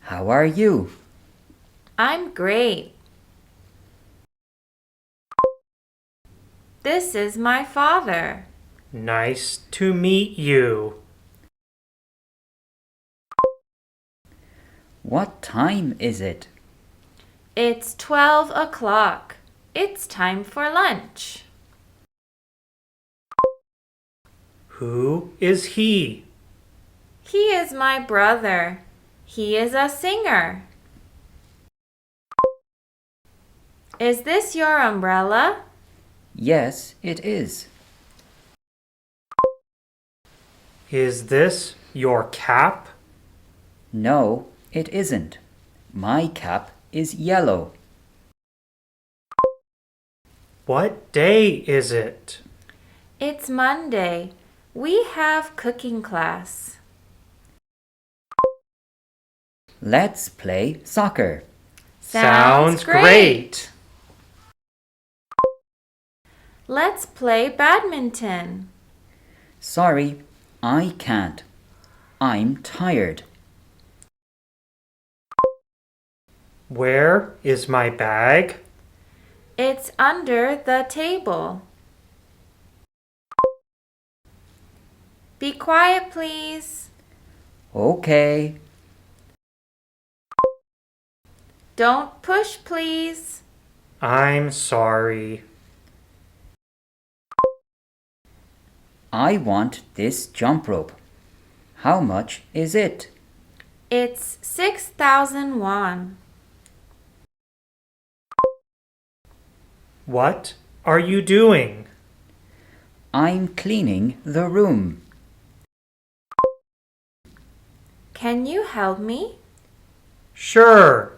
How are you? I'm great. This is my father. Nice to meet you. What time is it? It's 12 o'clock. It's time for lunch. Who is he? He is my brother. He is a singer. Is this your umbrella? Yes, it is. Is this your cap? No, it isn't. My cap is yellow. What day is it? It's Monday. We have cooking class. Let's play soccer. Sounds great. Let's play badminton. Sorry, I can't. I'm tired. Where is my bag? It's under the table. Be quiet, please. Okay. Don't push, please. I'm sorry. I want this jump rope. How much is it? It's 6,000 won. What are you doing? I'm cleaning the room. Can you help me? Sure.